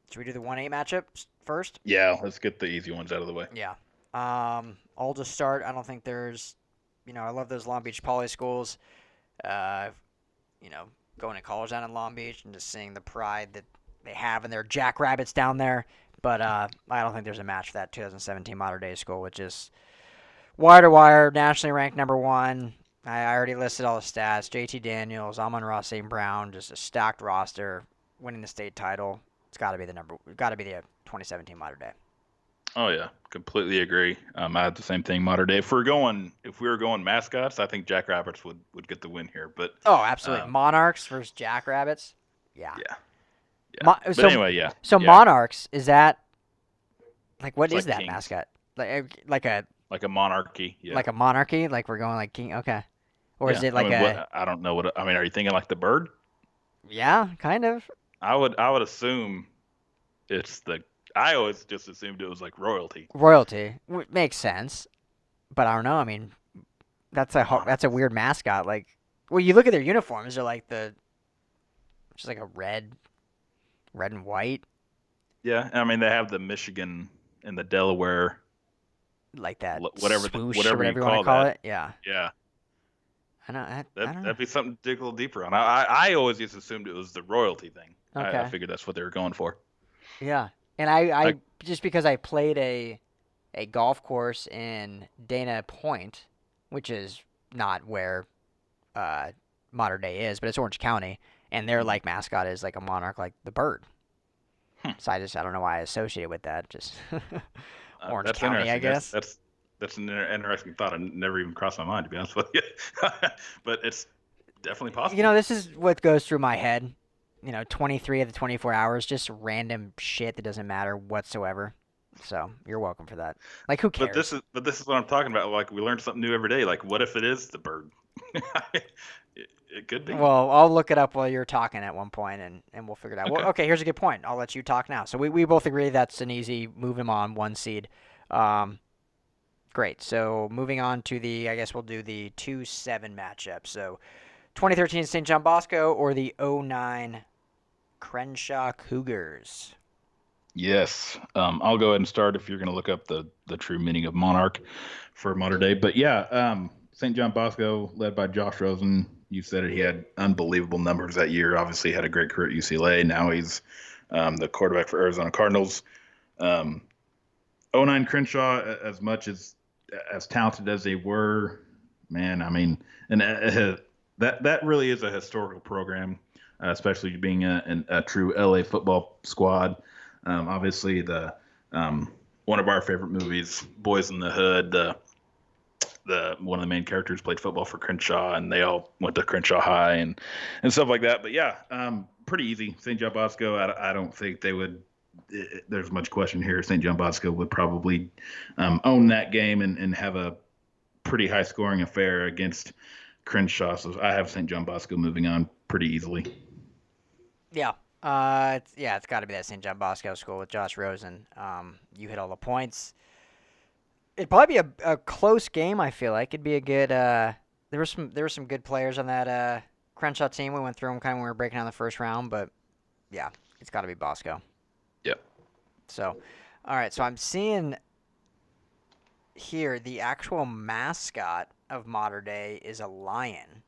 Should we do the 1-8 matchups first? Yeah, let's get the easy ones out of the way. Yeah. I'll just start. I don't think there's. I love those Long Beach Poly schools. Going to college down in Long Beach and just seeing the pride that they have in their Jackrabbits down there. But I don't think there's a match for that 2017 Modern Day school, which is wire to wire, nationally ranked number 1. I already listed all the stats. JT Daniels, Amon-Ra St. Brown, just a stacked roster, winning the state title. It's got to be the 2017 Modern Day. Oh yeah, completely agree. I had the same thing. Modern Day. If we were going mascots, I think Jackrabbits would get the win here. But absolutely, Monarchs versus Jackrabbits. Yeah. Yeah. But anyway, yeah. So yeah. Monarchs, is that what It's is like that Kings. mascot? Like a monarchy. Yeah. like a monarchy? Like we're going like king? Okay. Or is it like I don't know what. I mean, are you thinking like the bird? Yeah, kind of. I would assume it's the. I always just assumed it was like royalty. Royalty makes sense, but I don't know. I mean, that's a weird mascot. Like, well, you look at their uniforms; they're like just like a red and white. Yeah, I mean they have the Michigan and the Delaware, like that. Whatever swoosh you or whatever you call want to call that. it. Yeah. Yeah. I know. That'd be something to dig a little deeper on. I always just assumed it was the royalty thing. Okay. I figured that's what they were going for. Yeah, and I just because I played a golf course in Dana Point, which is not where Modern Day is, but it's Orange County, and their mascot is like a monarch, like the bird. So I don't know why I associate with that. Just Orange County, I guess. That's an interesting thought. It never even crossed my mind, to be honest with you. But it's definitely possible. This is what goes through my head. 23 of the 24 hours, just random shit that doesn't matter whatsoever. So you're welcome for that. Like, who cares? But this is what I'm talking about. Like, we learn something new every day. Like, what if it is the bird? It could be. Well, I'll look it up while you're talking at one point, and we'll figure it out. Okay. Well, okay, here's a good point. I'll let you talk now. So we both agree that's an easy move him on 1 seed. Great. So moving on to I guess we'll do the 2-7 matchup. So 2013 St. John Bosco or the 09 Crenshaw Cougars? Yes. I'll go ahead and start if you're going to look up the true meaning of monarch for modern day. But yeah, St. John Bosco, led by Josh Rosen. You said it. He had unbelievable numbers that year. Obviously, had a great career at UCLA. Now he's the quarterback for Arizona Cardinals. 09 Crenshaw, as much as talented as they were, man, I mean, and that really is a historical program, especially being a true LA football squad. Obviously, the one of our favorite movies, Boys in the Hood. The one of the main characters played football for Crenshaw, and they all went to Crenshaw High and stuff like that. But yeah, pretty easy. St. John Bosco, I don't think they would. There's much question here. St. John Bosco would probably own that game and have a pretty high scoring affair against Crenshaw. So I have St. John Bosco moving on pretty easily. Yeah. It's got to be that St. John Bosco school with Josh Rosen. You hit all the points. It'd probably be a close game. I feel like it'd be a good. There were some good players on that Crenshaw team. We went through them kind of when we were breaking down the first round, but yeah, it's got to be Bosco. Yep. So, all right. So I'm seeing here the actual mascot of Mater Day is a lion.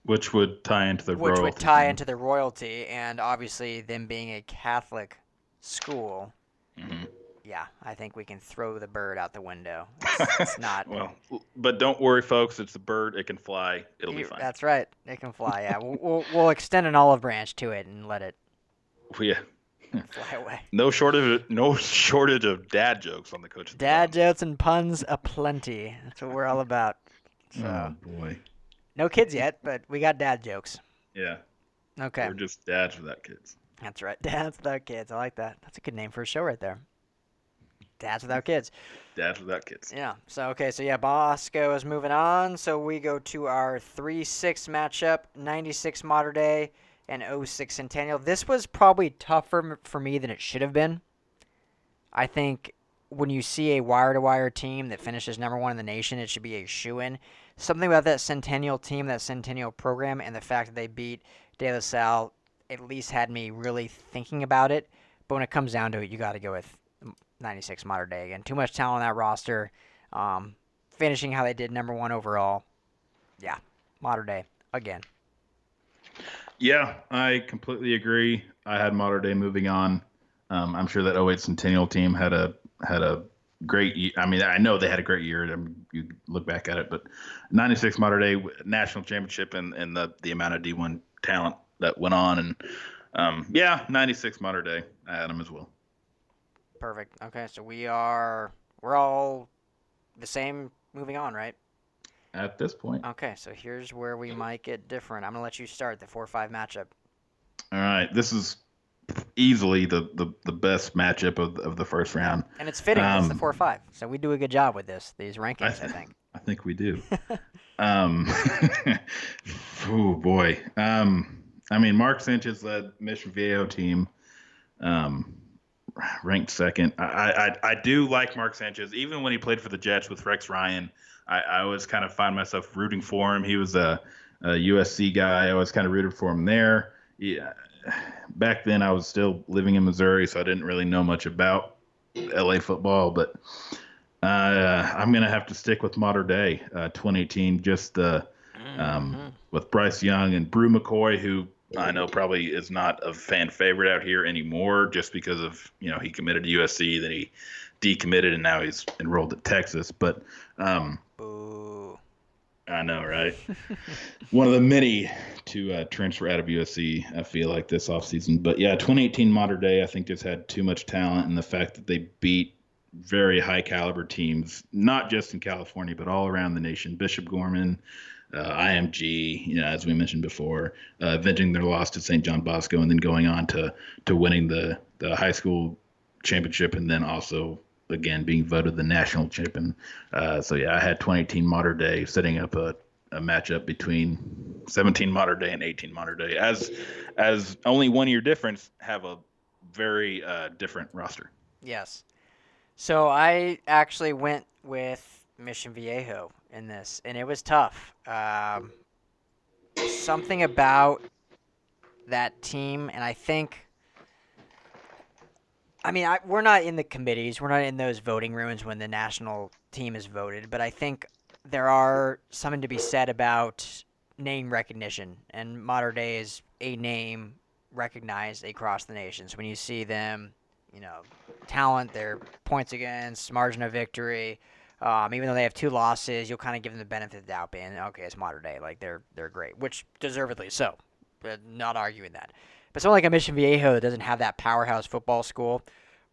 Which would tie into the Which royalty. would tie into the royalty, and obviously them being a Catholic school. Mm-hmm. Yeah, I think we can throw the bird out the window. It's not. Well, but don't worry, folks. It's a bird. It can fly. It'll be fine. That's right. It can fly. Yeah, we'll extend an olive branch to it and let it Yeah. fly away. No shortage of dad jokes on the Coach. Dad jokes and puns aplenty. That's what we're all about. So, Oh boy. no kids yet, but we got dad jokes. Yeah. Okay. We're just dads without kids. That's right. Dads without kids. I like that. That's a good name for a show right there. Dads without kids. Dads without kids. Yeah. So, Bosco is moving on. So we go to our 3-6 matchup, 96 Mater Day and 06 Centennial. This was probably tougher for me than it should have been. I think when you see a wire-to-wire team that finishes number one in the nation, it should be a shoo-in. Something about that Centennial team, that Centennial program, and the fact that they beat De La Salle at least had me really thinking about it. But when it comes down to it, you got to go with 96 Mater Day. Again, too much talent on that roster. Finishing how they did, number one overall. Yeah, Mater Day again. Yeah, I completely agree. I had Mater Day moving on. I'm sure that 08 Centennial team had a great year. I mean, I know they had a great year. I mean, you look back at it, but 96 Mater Day national championship and the amount of D1 talent that went on, and 96 Mater Day. I had them as well. Perfect. Okay, so we're all the same moving on, right? At this point. Okay, so here's where we might get different. I'm going to let you start the 4-5 matchup. All right, this is easily the best matchup of the first round. And it's fitting. It's the 4-5. So we do a good job with these rankings, I think. I think we do. Oh, boy. I mean, Mark Sanchez led Mission Viejo team, ranked second. I do like Mark Sanchez. Even when he played for the Jets with Rex Ryan, I always kind of find myself rooting for him. He was a USC guy. I always kind of rooted for him there. Yeah. Back then, I was still living in Missouri, so I didn't really know much about LA football. But I'm going to have to stick with Mater Day 2018, just with Bryce Young and Brew McCoy, who I know probably is not a fan favorite out here anymore just because of, he committed to USC, then he decommitted, and now he's enrolled at Texas. But Boo. I know, right? One of the many to transfer out of USC, I feel like, this offseason. But, yeah, 2018 Mater Day, I think, just had too much talent, and the fact that they beat very high-caliber teams, not just in California, but all around the nation. Bishop Gorman, IMG, as we mentioned before, avenging their loss to St. John Bosco, and then going on to winning the high school championship, and then also, again, being voted the national champion. I had 2018 Mater Day setting up a matchup between 17 Mater Day and 18 Mater Day. As only 1 year difference, have a very different roster. Yes. So I actually went with Mission Viejo in this, and it was tough. something about that team, and I think, we're not in the committees, we're not in those voting rooms when the national team is voted, but I think there are something to be said about name recognition, and Modern Day is a name recognized across the nation. So when you see them, talent, their points against, margin of victory, even though they have 2 losses, you'll kind of give them the benefit of the doubt, being okay, it's Modern Day, like they're great, which deservedly so. But not arguing that. But someone like a Mission Viejo that doesn't have that powerhouse football school,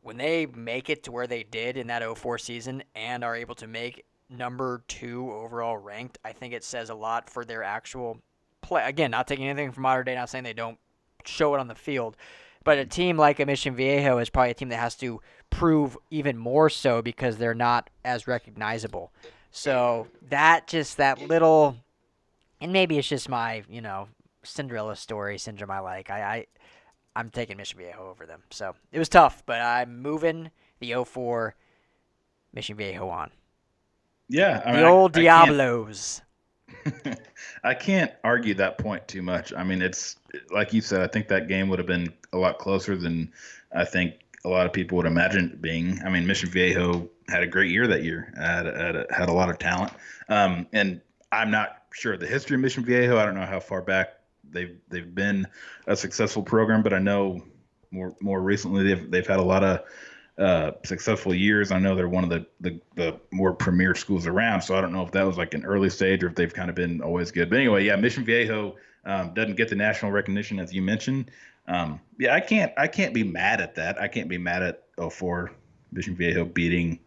when they make it to where they did in that '04 season and are able to make number 2 overall ranked, I think it says a lot for their actual play. Again, not taking anything from Modern Day, not saying they don't show it on the field, but a team like a Mission Viejo is probably a team that has to prove even more so because they're not as recognizable. So that little, and maybe it's just my, Cinderella story syndrome I like. I'm taking Mission Viejo over them. So it was tough, but I'm moving the '04 Mission Viejo on. Yeah, I The mean, old I can't Diablos. I can't argue that point too much. I mean, it's like you said. I think that game would have been a lot closer than I think a lot of people would imagine it being. I mean, Mission Viejo had a great year that year. Had a lot of talent, and I'm not sure of the history of Mission Viejo. I don't know how far back they've been a successful program, but I know more recently they've had a lot of successful years. I know they're one of the more premier schools around, so I don't know if that was like an early stage or if they've kind of been always good. But anyway, yeah, Mission Viejo doesn't get the national recognition as you mentioned. Yeah, I can't be mad at that. I can't be mad at '04 Mission Viejo beating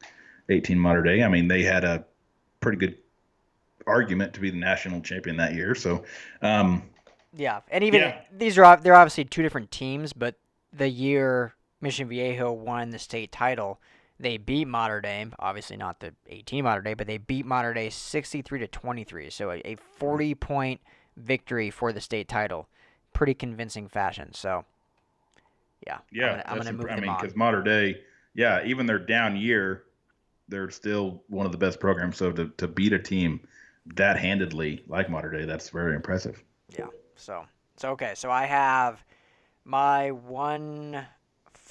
18 Modern Day. I mean, they had a pretty good argument to be the national champion that year. So, Yeah, and even they're obviously 2 different teams, but the year Mission Viejo won the state title, they beat Mater Dei, obviously not the 18 Mater Dei, but they beat Mater Dei 63-23, so a 40-point victory for the state title, pretty convincing fashion. So, yeah, I'm gonna move them on. Because Modern Day, yeah, even their down year, they're still one of the best programs. So to beat a team that handedly like Modern Day, that's very impressive. Yeah. So okay. So I have my 1-5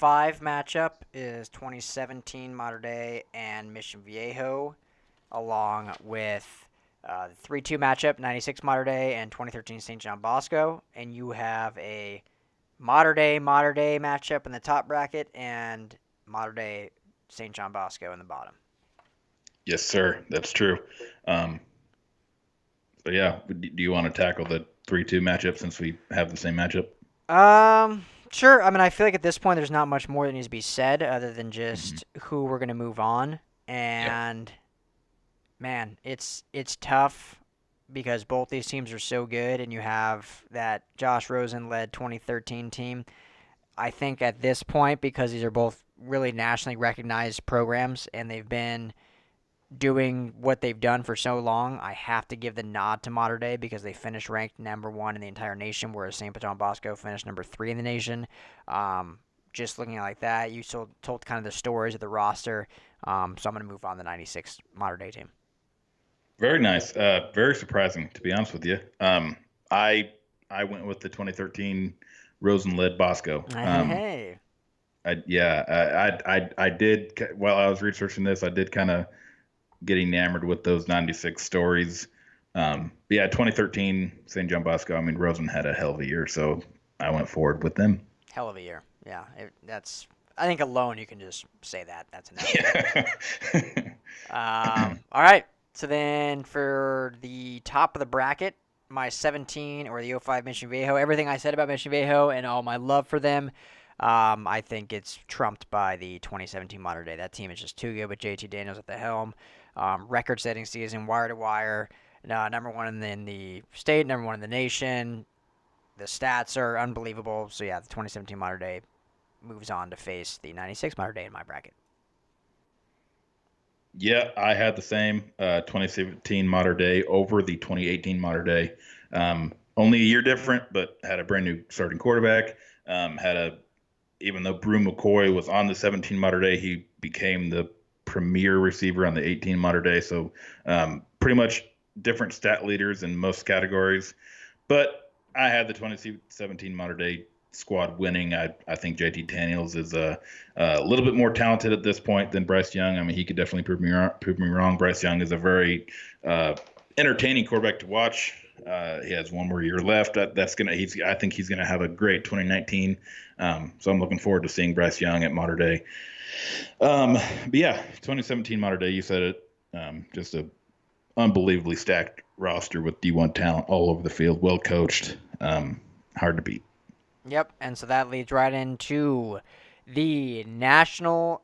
matchup is 2017 Mater Dei and Mission Viejo, along with 3-2 matchup 96 Mater Dei and 2013 St. John Bosco, and you have a Mater Dei matchup in the top bracket and Mater Dei St. John Bosco in the bottom. Yes, sir. That's true. So yeah, do you want to tackle the 3-2 matchup since we have the same matchup? Sure. I mean, I feel like at this point there's not much more that needs to be said other than just who we're gonna move on. And man, it's tough because both these teams are so good, and you have that Josh Rosen led 2013 team. I think at this point, because these are both really nationally recognized programs and they've been doing what they've done for so long, I have to give the nod to Mater Dei because they finished ranked number 1 in the entire nation, whereas St. John Bosco finished number 3 in the nation. Just looking at it like that, you told kind of the stories of the roster. So I'm going to move on to the 96 Mater Dei team. Very nice. Very surprising, to be honest with you. I went with the 2013 Rosen-led Bosco. Hey. I did, while I was researching this, I did kind of get enamored with those 96 stories. 2013 St. John Bosco, I mean, Rosen had a hell of a year, so I went forward with them. Hell of a year. Yeah, I think alone you can just say that. That's enough. Yeah. All right. So then for the top of the bracket, my 17 or the 05 Mission Viejo, everything I said about Mission Viejo and all my love for them, I think it's trumped by the 2017 Mater Dei. That team is just too good with JT Daniels at the helm. Record-setting season, wire to wire, number 1 in the state, number 1 in the nation. The stats are unbelievable. So yeah, the 2017 Mater Dei moves on to face the 96 Mater Dei in my bracket. Yeah, I had the same 2017 Mater Dei over the 2018 Mater Dei. Only a year different, but had a brand new starting quarterback. Even though Brew McCoy was on the 17 Mater Dei, he became the premier receiver on the 18 Mater Dei. So pretty much different stat leaders in most categories. But I had the 2017 Mater Dei squad winning. I think JT Daniels is a little bit more talented at this point than Bryce Young. I mean, he could definitely prove me wrong. Bryce Young is a very entertaining quarterback to watch. He has one more year left. I think he's gonna have a great 2019. So I'm looking forward to seeing Bryce Young at Mater Dei. But yeah, 2017 Mater Dei, you said it. Just a unbelievably stacked roster with D1 talent all over the field, well coached, hard to beat. Yep, and so that leads right into the national,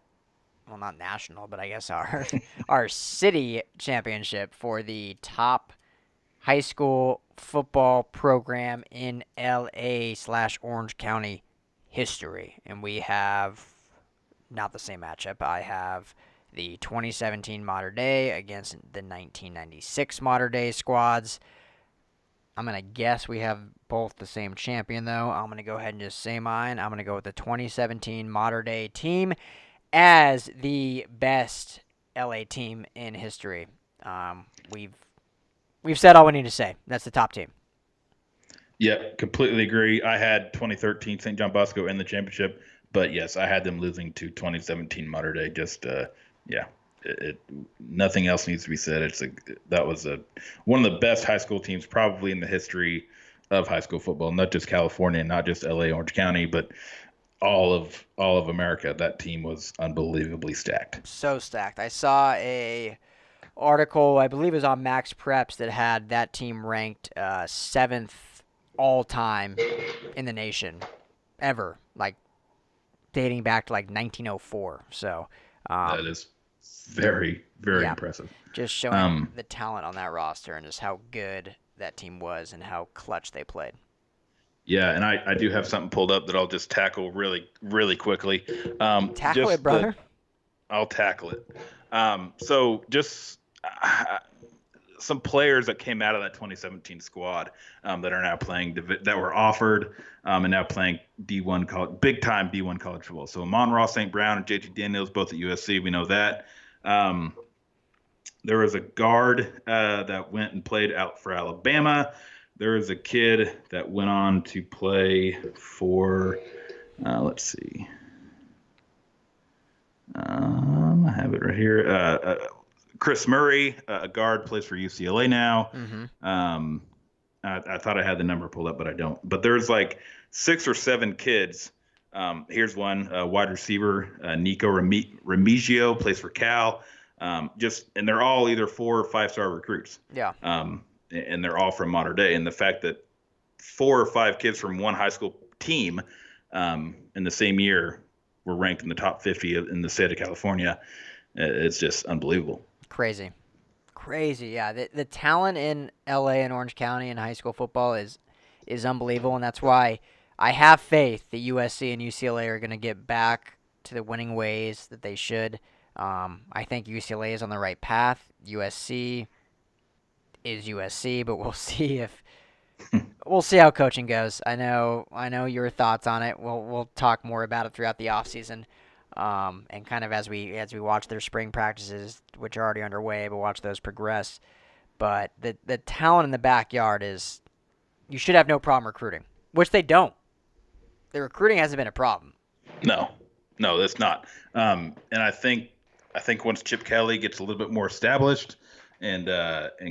well, not national, but I guess our our city championship for the top high school football program in LA/Orange County history. And we have not the same matchup. I have the 2017 Mater Dei against the 1996 Mater Dei squads. I'm going to guess we have both the same champion, though. I'm going to go ahead and just say mine. I'm going to go with the 2017 Mater Dei team as the best LA team in history. We've said all we need to say. That's the top team. Yeah, completely agree. I had 2013 St. John Bosco in the championship, but yes, I had them losing to 2017 Mater Dei. Just yeah, nothing else needs to be said. That was one of the best high school teams probably in the history of high school football, not just California, not just LA, Orange County, but all of America. That team was unbelievably stacked. So stacked. I saw a article, I believe it was on Max Preps, that had that team ranked 7th all time in the nation ever, like dating back to like 1904. So that is very, very impressive. Just showing the talent on that roster and just how good that team was and how clutch they played. Yeah, and I do have something pulled up that I'll just tackle really, really quickly. Tackle it, brother. I'll tackle it. So just some players that came out of that 2017 squad that are now playing, that were offered and now playing D1 college, big time D1 college football. So Amon Ross St. Brown and JT Daniels, both at USC. We know that. There was a guard that went and played out for Alabama. There was a kid that went on to play for, let's see. I have it right here. Chris Murray, a guard, plays for UCLA now. Mm-hmm. I thought I had the number pulled up, but I don't. But there's like 6 or 7 kids. Here's one, wide receiver, Nico Remigio, plays for Cal. And they're all either 4 or 5-star recruits. Yeah. And they're all from Mater Dei. And the fact that 4 or 5 kids from one high school team in the same year were ranked in the top 50 in the state of California, it's just unbelievable. Crazy, yeah. The talent in LA and Orange County in high school football is unbelievable, and that's why I have faith that USC and UCLA are going to get back to the winning ways that they should. I think UCLA is on the right path. USC is USC, but we'll see how coaching goes. I know your thoughts on it. We'll talk more about it throughout the offseason. And kind of as we watch their spring practices, which are already underway, but watch those progress. But the talent in the backyard is, you should have no problem recruiting, which they don't. The recruiting hasn't been a problem. No, that's not. And I think once Chip Kelly gets a little bit more established and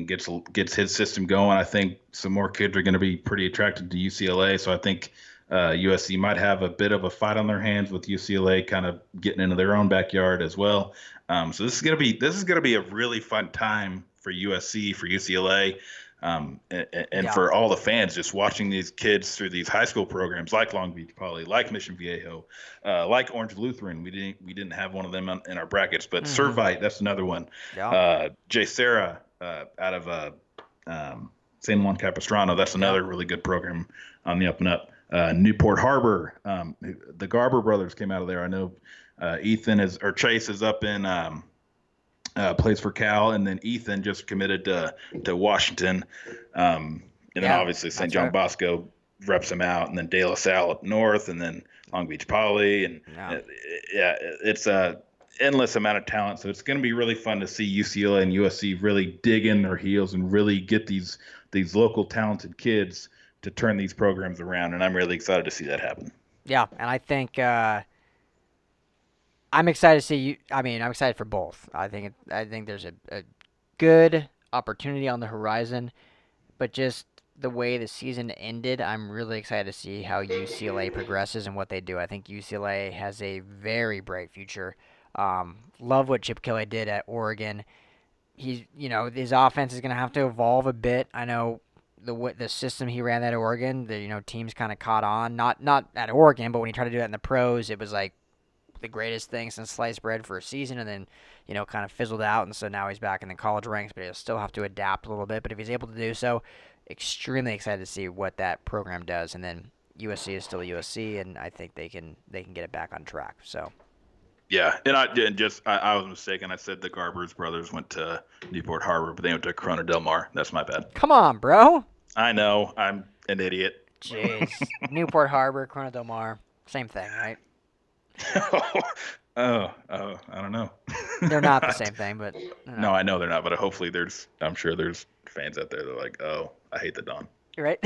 gets his system going, I think some more kids are going to be pretty attracted to UCLA. So I think USC might have a bit of a fight on their hands with UCLA kind of getting into their own backyard as well. So this is gonna be a really fun time for USC, for UCLA, and for all the fans just watching these kids through these high school programs like Long Beach Poly, like Mission Viejo, like Orange Lutheran. We didn't have one of them in our brackets, but Servite, that's another one. Yeah. Jay Serra out of San Juan Capistrano, that's another really good program on the up and up. Newport Harbor, the Garber brothers came out of there. I know Chase is up in plays for Cal, and then Ethan just committed to Washington, and then obviously St. John Bosco reps him out, and then De La Salle up north, and then Long Beach Poly, and it's a endless amount of talent. So it's going to be really fun to see UCLA and USC really dig in their heels and really get these local talented kids to turn these programs around, and I'm really excited to see that happen. Yeah, and I think I'm excited to see you. I mean, I'm excited for both. I think there's a good opportunity on the horizon, but just the way the season ended, I'm really excited to see how UCLA progresses and what they do. I think UCLA has a very bright future. Love what Chip Kelly did at Oregon. His offense is going to have to evolve a bit. I know the system he ran at Oregon, teams kind of caught on. Not at Oregon, but when he tried to do that in the pros, it was like the greatest thing since sliced bread for a season, and then kind of fizzled out. And so now he's back in the college ranks, but he'll still have to adapt a little bit. But if he's able to do so, extremely excited to see what that program does. And then USC is still USC, and I think they can get it back on track. So. Yeah, and I was mistaken. I said the Garbers brothers went to Newport Harbor, but they went to Corona Del Mar. That's my bad. Come on, bro. I know. I'm an idiot. Jeez. Newport Harbor, Corona Del Mar, same thing, right? I don't know. They're not the same thing, but no, I know they're not. But hopefully, I'm sure there's fans out there that are like, oh, I hate the Don. Right.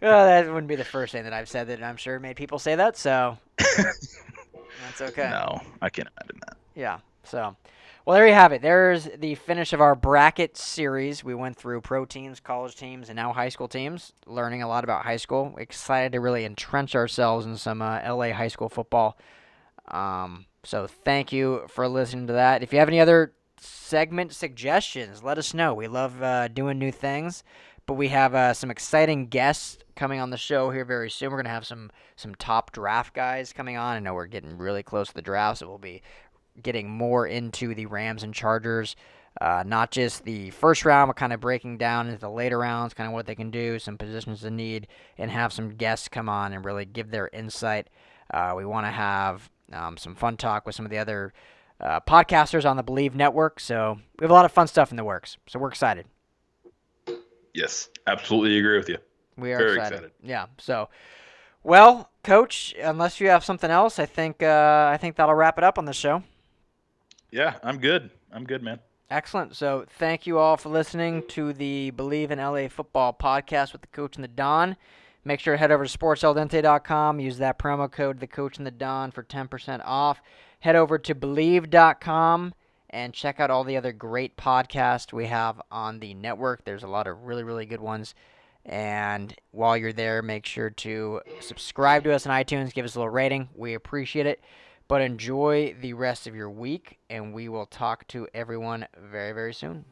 Well, that wouldn't be the first thing that I've said that I'm sure made people say that. So. That's okay. No, I can't imagine that. Yeah. So, well, there you have it. There's the finish of our bracket series. We went through pro teams, college teams, and now high school teams, learning a lot about high school. Excited to really entrench ourselves in some LA high school football. So thank you for listening to that. If you have any other segment suggestions, let us know. We love doing new things. But we have some exciting guests coming on the show here very soon. We're going to have some top draft guys coming on. I know we're getting really close to the draft, so we'll be getting more into the Rams and Chargers. Not just the first round, but kind of breaking down into the later rounds, kind of what they can do, some positions of need, and have some guests come on and really give their insight. We want to have some fun talk with some of the other podcasters on the Believe Network. So we have a lot of fun stuff in the works. So we're excited. Yes, absolutely agree with you. We are very excited. Yeah. So, well, Coach, unless you have something else, I think that'll wrap it up on the show. Yeah, I'm good. I'm good, man. Excellent. So, thank you all for listening to the Believe in LA Football podcast with the Coach and the Don. Make sure to head over to sportseldente.com. Use that promo code, the Coach and the Don, for 10% off. Head over to believe.com. And check out all the other great podcasts we have on the network. There's a lot of really, really good ones. And while you're there, make sure to subscribe to us on iTunes. Give us a little rating. We appreciate it. But enjoy the rest of your week, and we will talk to everyone very, very soon.